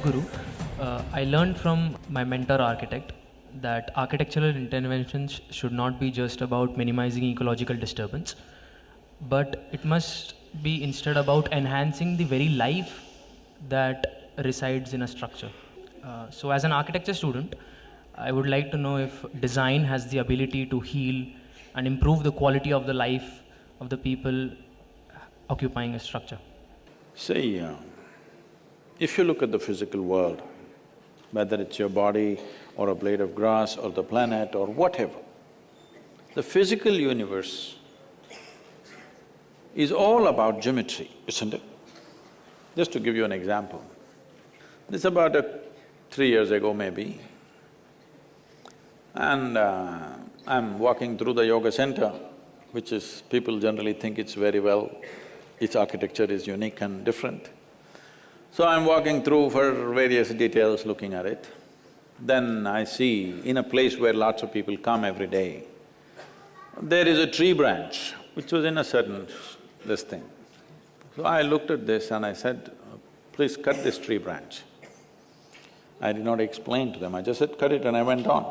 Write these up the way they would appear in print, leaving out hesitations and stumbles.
Sadhguru, I learned from my mentor architect that architectural interventions should not be just about minimizing ecological disturbance, but it must be instead about enhancing the very life that resides in a structure. So, as an architecture student, I would like to know if design has the ability to heal and improve the quality of the life of the people occupying a structure. See, if you look at the physical world, whether it's your body or a blade of grass or the planet or whatever, the physical universe is all about geometry, isn't it? Just to give you an example, this about 3 years ago maybe, and I'm walking through the yoga center, which is… people generally think it's very well, its architecture is unique and different. So I'm walking through for various details, looking at it. Then I see, in a place where lots of people come every day, there is a tree branch which was in a certain… this thing. So I looked at this and I said, please cut this tree branch. I did not explain to them, I just said, cut it, and I went on.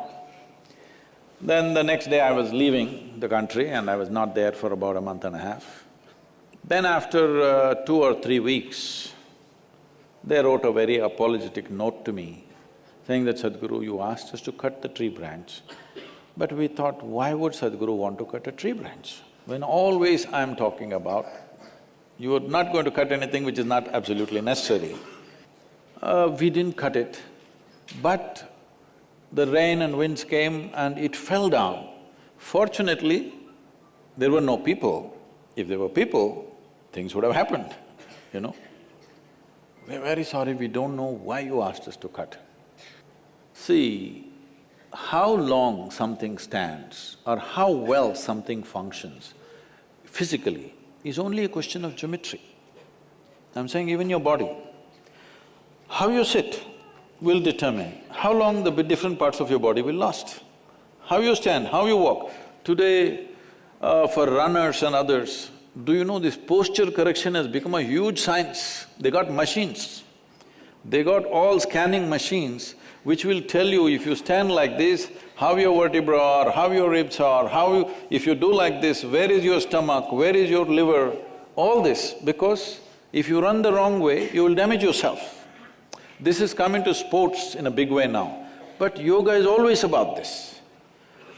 Then the next day I was leaving the country and I was not there for about a month and a half. Then after 2 or 3 weeks, they wrote a very apologetic note to me, saying that, Sadhguru, you asked us to cut the tree branch, but we thought, why would Sadhguru want to cut a tree branch? When always I'm talking about, you are not going to cut anything which is not absolutely necessary. We didn't cut it, but the rain and winds came and it fell down. Fortunately, there were no people. If there were people, things would have happened, you know. We're very sorry, we don't know why you asked us to cut. See, how long something stands or how well something functions physically is only a question of geometry. I'm saying even your body. How you sit will determine how long the different parts of your body will last. How you stand, how you walk. Today, for runners and others, do you know this posture correction has become a huge science? They got machines. They got all scanning machines which will tell you if you stand like this, how your vertebra are, how your ribs are, if you do like this, where is your stomach, where is your liver, all this, because if you run the wrong way, you will damage yourself. This has come into sports in a big way now, but yoga is always about this.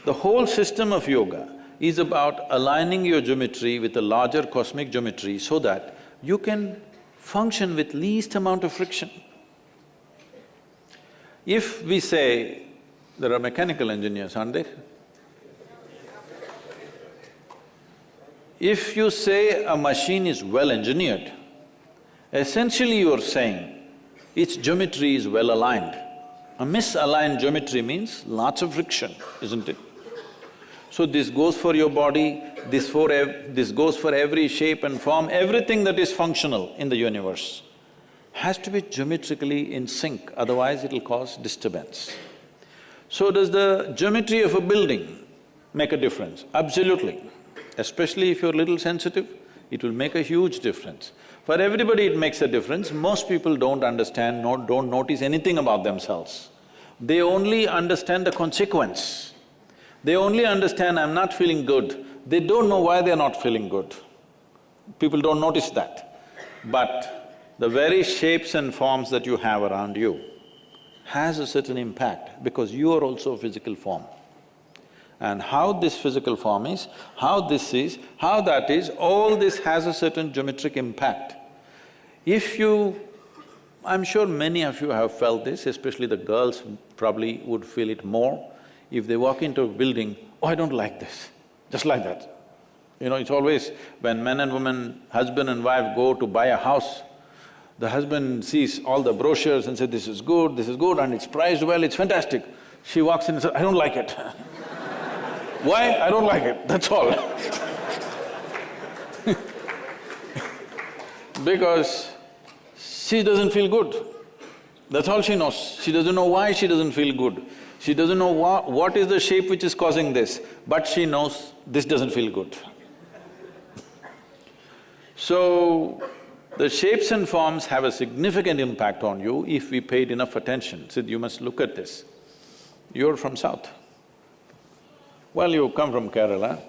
The whole system of yoga is about aligning your geometry with a larger cosmic geometry so that you can function with least amount of friction. If we say, there are mechanical engineers, aren't there? If you say a machine is well engineered, essentially you're saying its geometry is well aligned. A misaligned geometry means lots of friction, isn't it? So this goes for your body, this goes for every shape and form, everything that is functional in the universe has to be geometrically in sync, otherwise it'll cause disturbance. So does the geometry of a building make a difference? Absolutely. Especially if you're a little sensitive, it will make a huge difference. For everybody it makes a difference. Most people don't understand, don't notice anything about themselves. They only understand the consequence. They only understand, I'm not feeling good. They don't know why they're not feeling good. People don't notice that. But the very shapes and forms that you have around you has a certain impact because you are also a physical form. And how this physical form is, how this is, how that is, all this has a certain geometric impact. If you… I'm sure many of you have felt this, especially the girls probably would feel it more. If they walk into a building, oh, I don't like this, just like that. You know, it's always when men and women, husband and wife go to buy a house, the husband sees all the brochures and says, this is good, and it's priced well, it's fantastic. She walks in and says, I don't like it. Why? I don't like it, that's all. Because she doesn't feel good. That's all she knows. She doesn't know why she doesn't feel good. She doesn't know what is the shape which is causing this, but she knows this doesn't feel good. So, The shapes and forms have a significant impact on you if we paid enough attention. Sid, you must look at this. You're from South. Well, you come from Kerala.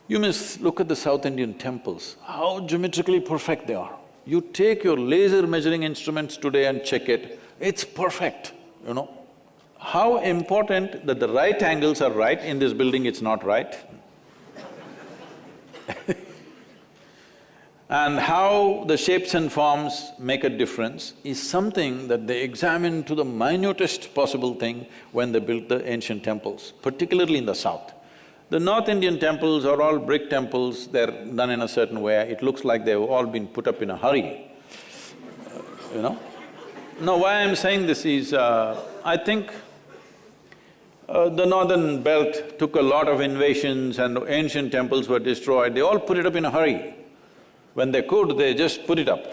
You must look at the South Indian temples, how geometrically perfect they are. You take your laser measuring instruments today and check it, it's perfect, you know. How important that the right angles are right, in this building it's not right. And how the shapes and forms make a difference is something that they examine to the minutest possible thing when they built the ancient temples, particularly in the south. The North Indian temples are all brick temples, they're done in a certain way, it looks like they've all been put up in a hurry, you know. Now, why I'm saying this is, I think the northern belt took a lot of invasions and ancient temples were destroyed, they all put it up in a hurry. When they could, they just put it up.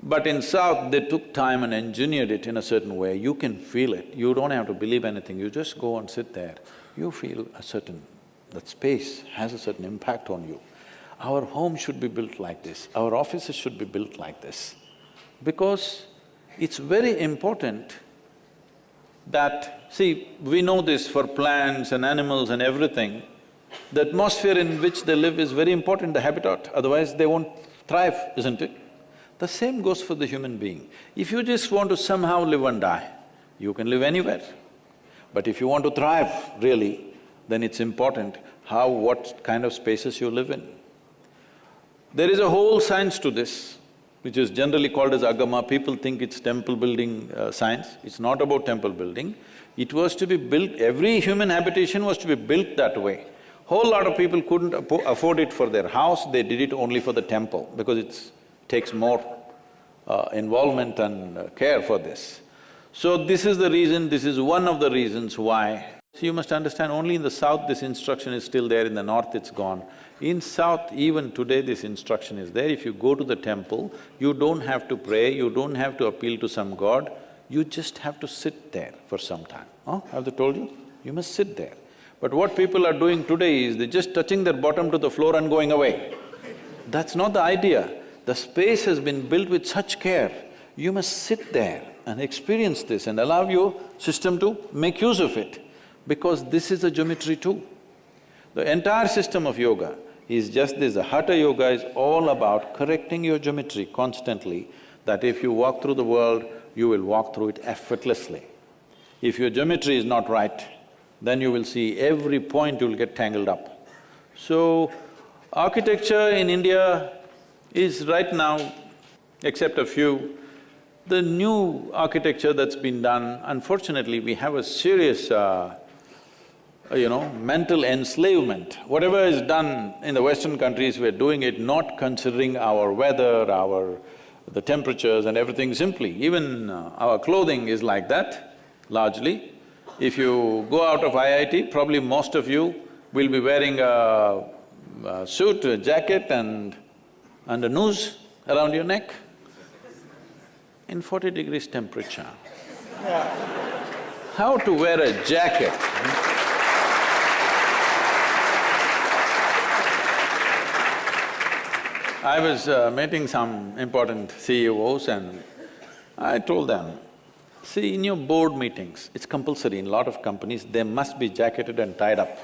But in South, they took time and engineered it in a certain way, you can feel it, you don't have to believe anything, you just go and sit there, you feel a certain… that space has a certain impact on you. Our home should be built like this, our offices should be built like this, because it's very important that… see, we know this for plants and animals and everything, the atmosphere in which they live is very important, the habitat, otherwise they won't thrive, isn't it? The same goes for the human being. If you just want to somehow live and die, you can live anywhere. But if you want to thrive, really, then it's important how… what kind of spaces you live in. There is a whole science to this, which is generally called as agama. People think it's temple building science. It's not about temple building. It was to be built… every human habitation was to be built that way. Whole lot of people couldn't afford it for their house, they did it only for the temple because it takes more involvement and care for this. So this is the reason, this is one of the reasons why. So you must understand, only in the south this instruction is still there, in the north it's gone. In south, even today this instruction is there. If you go to the temple, you don't have to pray, you don't have to appeal to some god, you just have to sit there for some time. Oh, have they told you? You must sit there. But what people are doing today is they're just touching their bottom to the floor and going away. That's not the idea. The space has been built with such care, you must sit there and experience this and allow your system to make use of it, because this is a geometry too. The entire system of yoga is just this. The Hatha Yoga is all about correcting your geometry constantly, that if you walk through the world, you will walk through it effortlessly. If your geometry is not right, then you will see every point you will get tangled up. So, architecture in India is right now, except a few, the new architecture that's been done, unfortunately we have a serious mental enslavement. Whatever is done in the Western countries, we're doing it not considering our weather, the temperatures and everything simply. Even our clothing is like that, largely. If you go out of IIT, probably most of you will be wearing a suit, a jacket and a noose around your neck in 40 degrees temperature. How to wear a jacket? I was meeting some important CEOs and I told them, see, in your board meetings, it's compulsory in a lot of companies, they must be jacketed and tied up.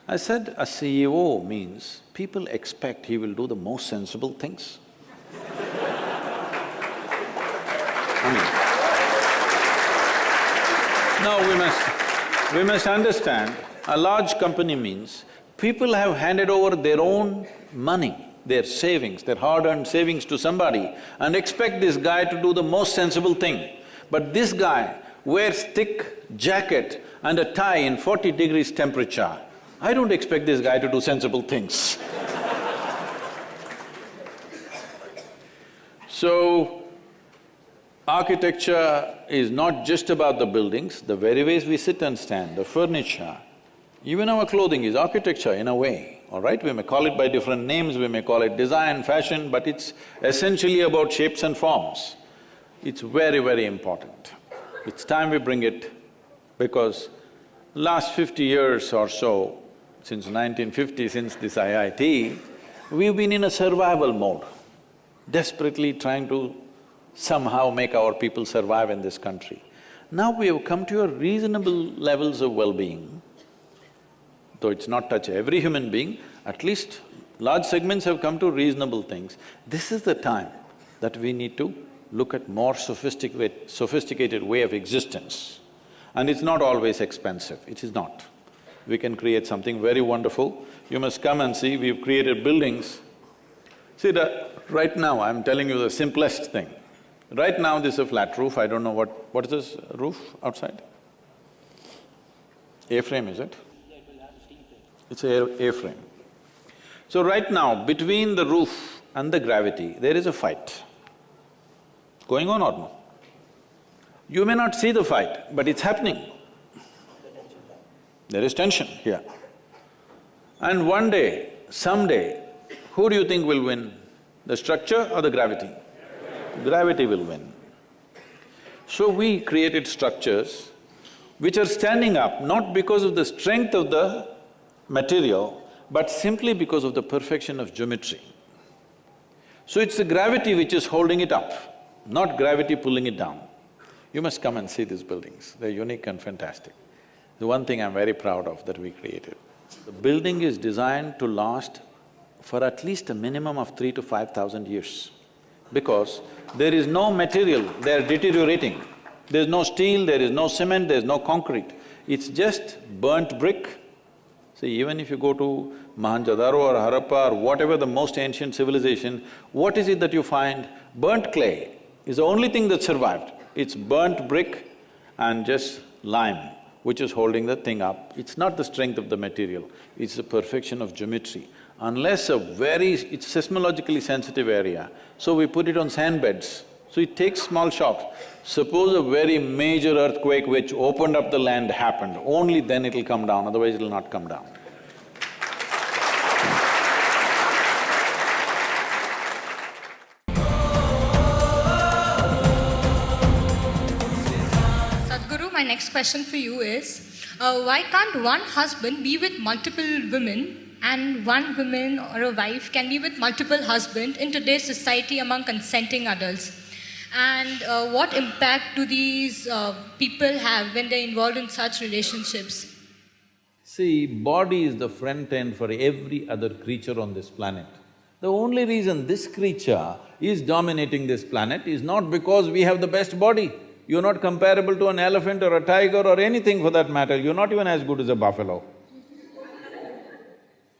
I said, a CEO means people expect he will do the most sensible things. Now we must understand, a large company means people have handed over their own money, their savings, their hard-earned savings to somebody and expect this guy to do the most sensible thing. But this guy wears thick jacket and a tie in 40 degrees temperature. I don't expect this guy to do sensible things. So, architecture is not just about the buildings, the very ways we sit and stand, the furniture, even our clothing is architecture in a way, all right? We may call it by different names, we may call it design, fashion, but it's essentially about shapes and forms. It's very, very important. It's time we bring it, because last 50 years or so, since 1950, since this IIT, We've been in a survival mode, desperately trying to somehow make our people survive in this country. Now we have come to a reasonable levels of well-being, though it's not touch every human being, at least large segments have come to reasonable things. This is the time that we need to look at more sophisticated way of existence. And it's not always expensive, it is not. We can create something very wonderful. You must come and see, we've created buildings. See, right now I'm telling you the simplest thing. Right now this is a flat roof, I don't know what is this roof outside? A-frame, is it? Yeah, it will have a steel frame. It's a A-frame. So right now, between the roof and the gravity, there is a fight going on or no? You may not see the fight, but it's happening. There is tension here. And one day, someday, who do you think will win? The structure or the gravity? Gravity will win. So we created structures which are standing up not because of the strength of the material, but simply because of the perfection of geometry. So it's the gravity which is holding it up, not gravity pulling it down. You must come and see these buildings, they're unique and fantastic. The one thing I'm very proud of that we created. The building is designed to last for at least a minimum of 3,000 to 5,000 years, because there is no material, they're deteriorating. There's no steel, there is no cement, there's no concrete. It's just burnt brick. See, even if you go to Mohenjo-daro or Harappa or whatever the most ancient civilization, what is it that you find? Burnt clay is the only thing that survived. It's burnt brick and just lime, which is holding the thing up. It's not the strength of the material, it's the perfection of geometry. Unless it's seismologically sensitive area, so we put it on sand beds. So it takes small shocks. Suppose a very major earthquake which opened up the land happened, only then it'll come down, otherwise it'll not come down. Sadhguru, my next question for you is, why can't one husband be with multiple women and one woman or a wife can be with multiple husbands in today's society among consenting adults? And what impact do these people have when they're involved in such relationships? See, body is the front end for every other creature on this planet. The only reason this creature is dominating this planet is not because we have the best body. You're not comparable to an elephant or a tiger or anything for that matter, you're not even as good as a buffalo.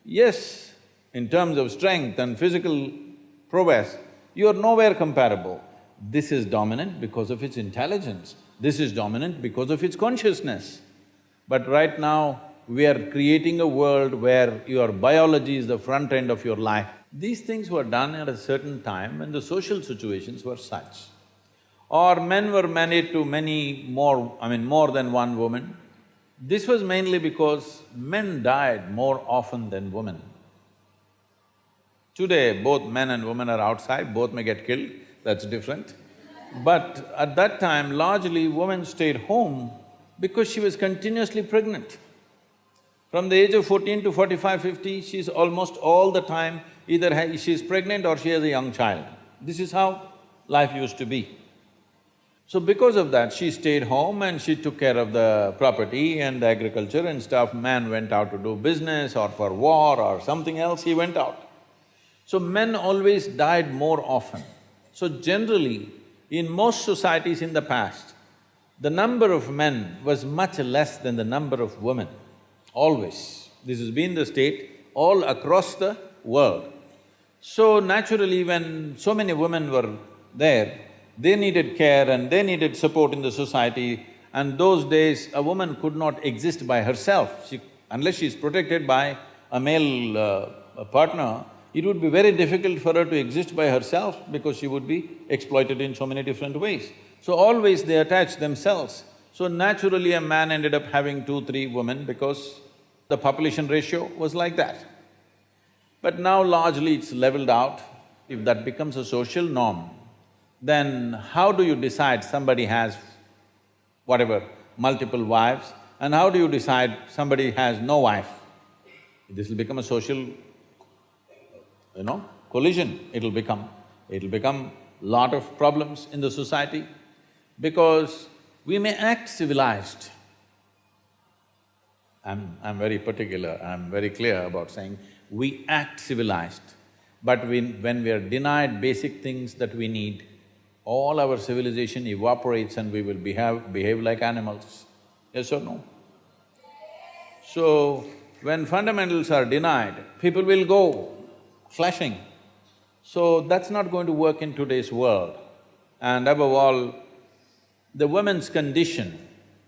Yes, in terms of strength and physical prowess, you're nowhere comparable. This is dominant because of its intelligence, this is dominant because of its consciousness. But right now, we are creating a world where your biology is the front end of your life. These things were done at a certain time when the social situations were such. Or men were married to more than one woman. This was mainly because men died more often than women. Today, both men and women are outside, both may get killed, that's different. But at that time, largely women stayed home because she was continuously pregnant. From the age of 14 to 45, 50, she's almost all the time either she's pregnant or she has a young child. This is how life used to be. So because of that, she stayed home and she took care of the property and the agriculture and stuff. Man went out to do business or for war or something else, he went out. So men always died more often. So generally, in most societies in the past, the number of men was much less than the number of women, always. This has been the state all across the world. So naturally, when so many women were there, they needed care and they needed support in the society, and those days a woman could not exist by herself. Unless she's protected by a male partner, it would be very difficult for her to exist by herself because she would be exploited in so many different ways. So always they attached themselves. So naturally a man ended up having 2, 3 women because the population ratio was like that. But now largely it's leveled out. If that becomes a social norm, then how do you decide somebody has whatever, multiple wives, and how do you decide somebody has no wife? This will become a social collision it'll become. It'll become lot of problems in the society because we may act civilized. I'm very particular, I'm very clear about saying we act civilized, but when we are denied basic things that we need, all our civilization evaporates and we will behave like animals. Yes or no? So, when fundamentals are denied, people will go flashing. So, that's not going to work in today's world. And above all, the woman's condition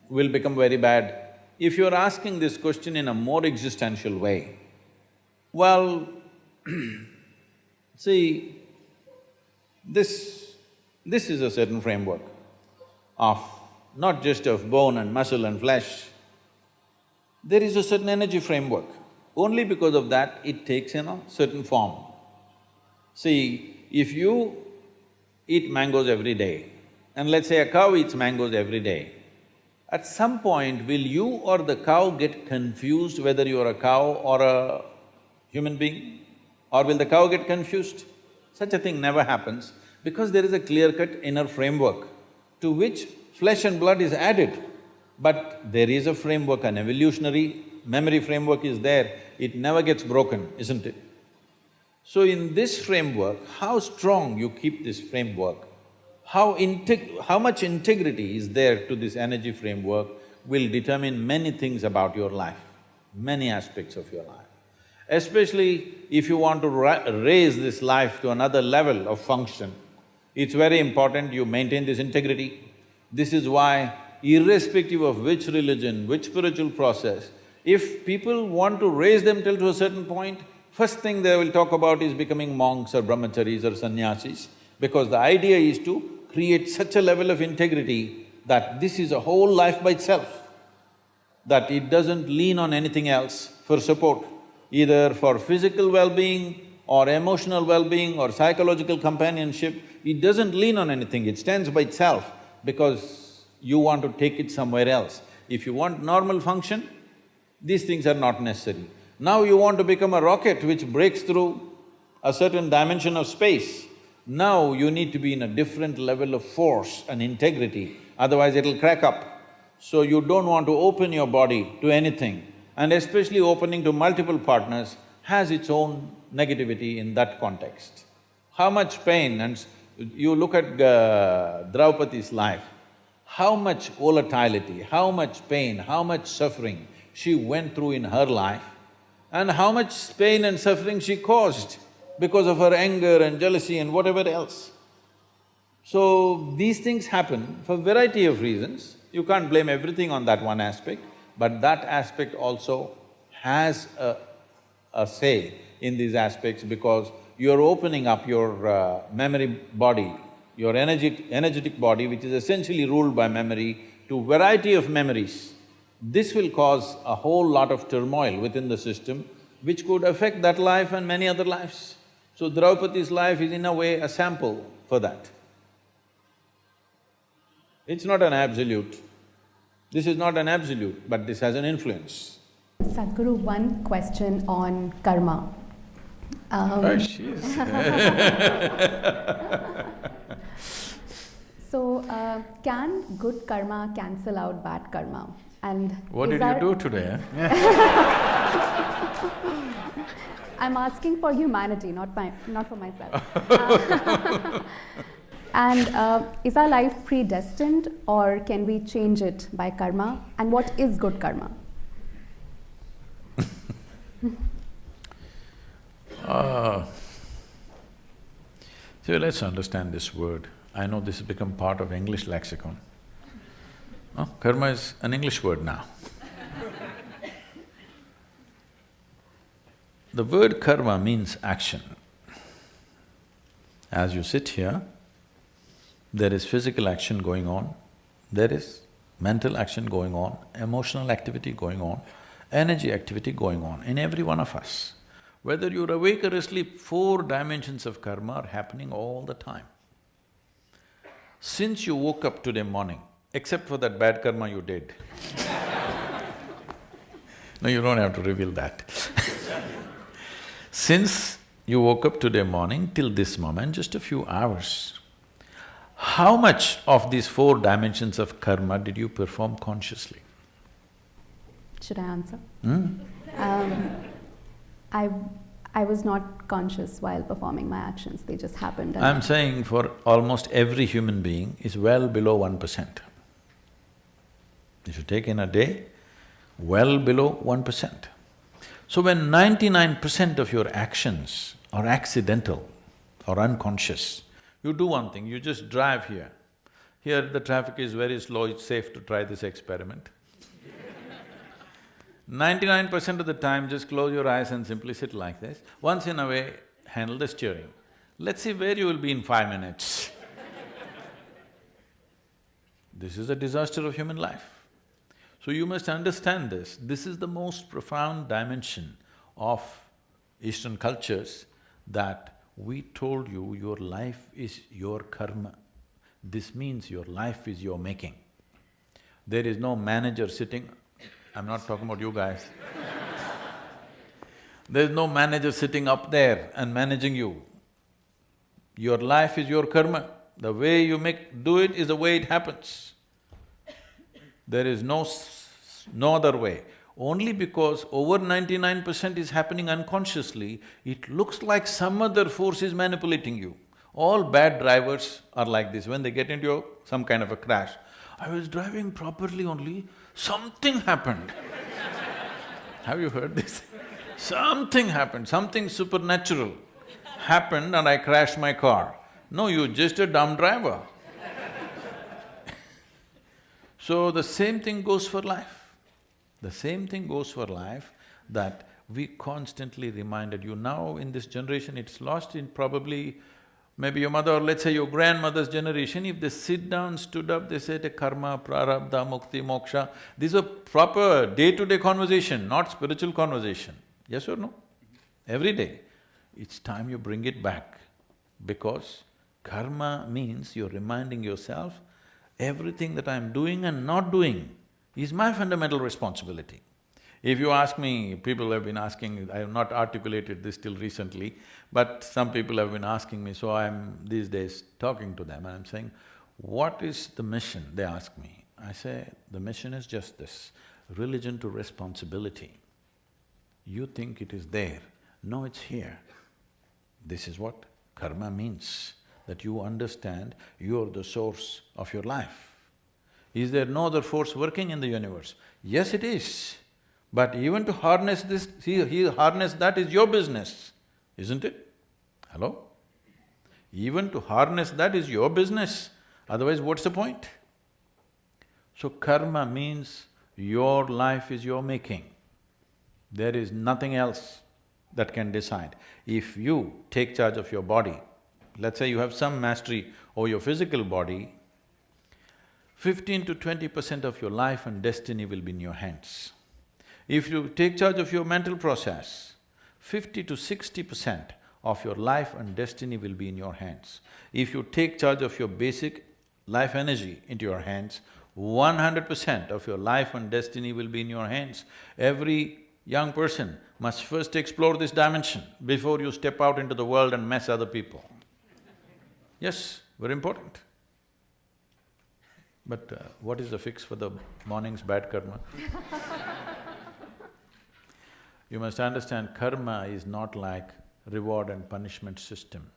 will become very bad. If you're asking this question in a more existential way, well, see, this is a certain framework of not just of bone and muscle and flesh. There is a certain energy framework. Only because of that, it takes certain form. See, if you eat mangoes every day, and let's say a cow eats mangoes every day, at some point, will you or the cow get confused whether you're a cow or a human being? Or will the cow get confused? Such a thing never happens because there is a clear-cut inner framework to which flesh and blood is added. But there is a framework, an evolutionary memory framework is there, it never gets broken, isn't it? So in this framework, how strong you keep this framework, how much integrity is there to this energy framework will determine many things about your life, many aspects of your life. Especially if you want to raise this life to another level of function, it's very important you maintain this integrity. This is why, irrespective of which religion, which spiritual process, if people want to raise them till to a certain point, first thing they will talk about is becoming monks or brahmacharis or sannyasis, because the idea is to create such a level of integrity that this is a whole life by itself, that it doesn't lean on anything else for support, either for physical well-being or emotional well-being or psychological companionship. It doesn't lean on anything, it stands by itself because you want to take it somewhere else. If you want normal function, these things are not necessary. Now you want to become a rocket which breaks through a certain dimension of space. Now you need to be in a different level of force and integrity, otherwise it'll crack up. So you don't want to open your body to anything, and especially opening to multiple partners has its own negativity in that context. How much pain, and you look at Draupadi's life, how much volatility, how much pain, how much suffering she went through in her life, and how much pain and suffering she caused because of her anger and jealousy and whatever else. So, these things happen for variety of reasons. You can't blame everything on that one aspect, but that aspect also has a say in these aspects because you're opening up your memory body, your energetic body, which is essentially ruled by memory, to variety of memories. This will cause a whole lot of turmoil within the system, which could affect that life and many other lives. So Draupadi's life is in a way a sample for that. It's not an absolute. This is not an absolute, but this has an influence. Sadhguru, one question on karma. Oh, she's So, can good karma cancel out bad karma? And What did you do today, I'm asking for humanity, not for myself. And is our life predestined, or can we change it by karma? And what is good karma? So let's understand this word. I know this has become part of English lexicon. Karma is an English word now. The word karma means action. As you sit here, there is physical action going on, there is mental action going on, emotional activity going on, energy activity going on in every one of us. Whether you're awake or asleep, 4 dimensions of karma are happening all the time. Since you woke up today morning, except for that bad karma you did. No, you don't have to reveal that. Since You woke up today morning till this moment, just a few hours. How much of these 4 dimensions of karma did you perform consciously? Should I answer? Hmm? I was not conscious while performing my actions, they just happened. And I'm saying for almost every human being is well below 1%. If you take in a day, well below 1%. So when 99% of your actions are accidental or unconscious, you do one thing, you just drive here. Here the traffic is very slow, it's safe to try this experiment. 99% of the time, just close your eyes and simply sit like this. Once in a way, handle the steering. Let's see where you will be in 5 minutes. This is a disaster of human life. So you must understand this. This is the most profound dimension of Eastern cultures, that we told you your life is your karma. This means your life is your making. There is no manager sitting… I'm not talking about you guys. There's no manager sitting up there and managing you. Your life is your karma. The way you do it is the way it happens. There is no other way. Only because over 99% is happening unconsciously, it looks like some other force is manipulating you. All bad drivers are like this. When they get into some kind of a crash, I was driving properly only, something happened. Have you heard this? Something happened, something supernatural happened and I crashed my car. No, you're just a dumb driver. So the same thing goes for life. The same thing goes for life, that we constantly reminded you. Now in this generation, it's lost in probably maybe your mother, or let's say your grandmother's generation, if they sit down, stood up, they say karma, prarabdha, mukti, moksha. These are proper day-to-day conversation, not spiritual conversation. Yes or no? Every day. It's time you bring it back, because karma means you're reminding yourself, everything that I'm doing and not doing is my fundamental responsibility. If you ask me, people have been asking, I have not articulated this till recently, but some people have been asking me, so I'm these days talking to them and I'm saying, what is the mission? They ask me. I say, the mission is just this, religion to responsibility. You think it is there, no, it's here. This is what karma means, that you understand you're the source of your life. Is there no other force working in the universe? Yes, it is. But even to harness this, harness that is your business, isn't it? Hello? Even to harness that is your business, otherwise what's the point? So karma means your life is your making. There is nothing else that can decide. If you take charge of your body, let's say you have some mastery over your physical body, 15 to 20% of your life and destiny will be in your hands. If you take charge of your mental process, 50 to 60% of your life and destiny will be in your hands. If you take charge of your basic life energy into your hands, 100% of your life and destiny will be in your hands. Every young person must first explore this dimension before you step out into the world and mess other people. Yes, very important. But what is the fix for the morning's bad karma? You must understand, karma is not like reward and punishment system.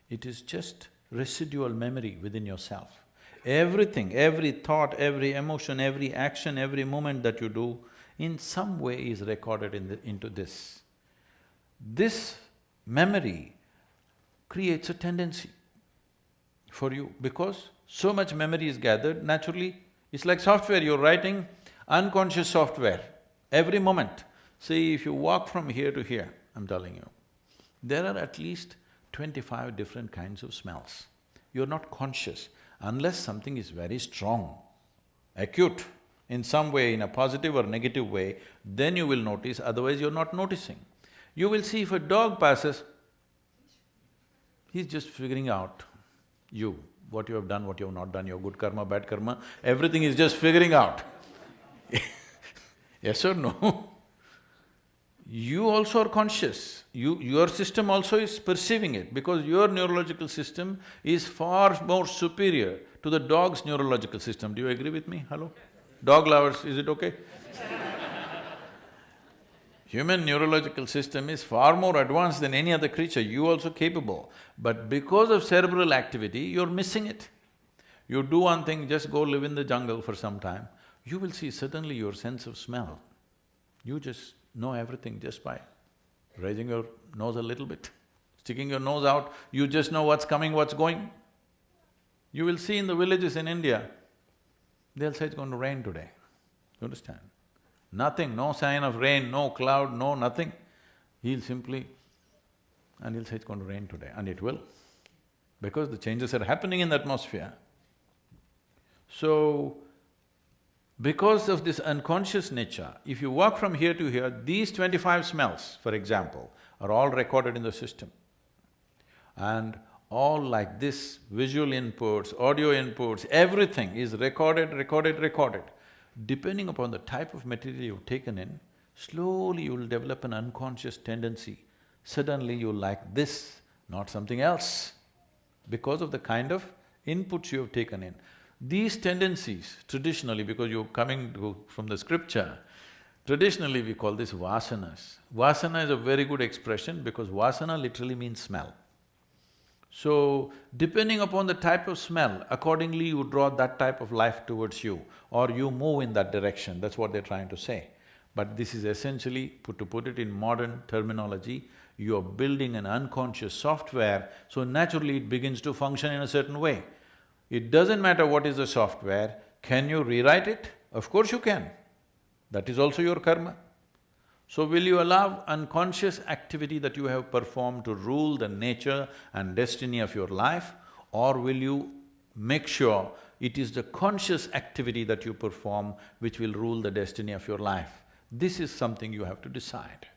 It is just residual memory within yourself. Everything, every thought, every emotion, every action, every moment that you do, in some way is recorded into this. This memory creates a tendency for you, because so much memory is gathered, naturally, it's like software, you're writing unconscious software every moment. See, if you walk from here to here, I'm telling you, there are at least 25 different kinds of smells. You're not conscious unless something is very strong, acute, in some way, in a positive or negative way, then you will notice, otherwise you're not noticing. You will see if a dog passes, he's just figuring out you, what you have done, what you have not done, your good karma, bad karma, everything is just figuring out. Yes or no? you also are conscious. Your system also is perceiving it because your neurological system is far more superior to the dog's neurological system. Do you agree with me? Hello? Dog lovers, is it okay? Human neurological system is far more advanced than any other creature, you also capable. But because of cerebral activity, you're missing it. You do one thing, just go live in the jungle for some time, you will see suddenly your sense of smell. You just know everything just by raising your nose a little bit, sticking your nose out, you just know what's coming, what's going. You will see in the villages in India, they'll say it's going to rain today, you understand? Nothing, no sign of rain, no cloud, no nothing. He'll simply… and he'll say it's going to rain today, and it will, because the changes are happening in the atmosphere. So, because of this unconscious nature, if you walk from here to here, these 25 smells, for example, are all recorded in the system. And all like this, visual inputs, audio inputs, everything is recorded. Depending upon the type of material you've taken in, slowly you'll develop an unconscious tendency. Suddenly you'll like this, not something else, because of the kind of inputs you have taken in. These tendencies, traditionally, because you're from the scripture, traditionally we call this vasanas. Vasana is a very good expression because vasana literally means smell. So, depending upon the type of smell, accordingly you draw that type of life towards you, or you move in that direction, that's what they're trying to say. But this is essentially, to put it in modern terminology, you're building an unconscious software, so naturally it begins to function in a certain way. It doesn't matter what is the software, can you rewrite it? Of course you can. That is also your karma. So will you allow unconscious activity that you have performed to rule the nature and destiny of your life, or will you make sure it is the conscious activity that you perform which will rule the destiny of your life? This is something you have to decide.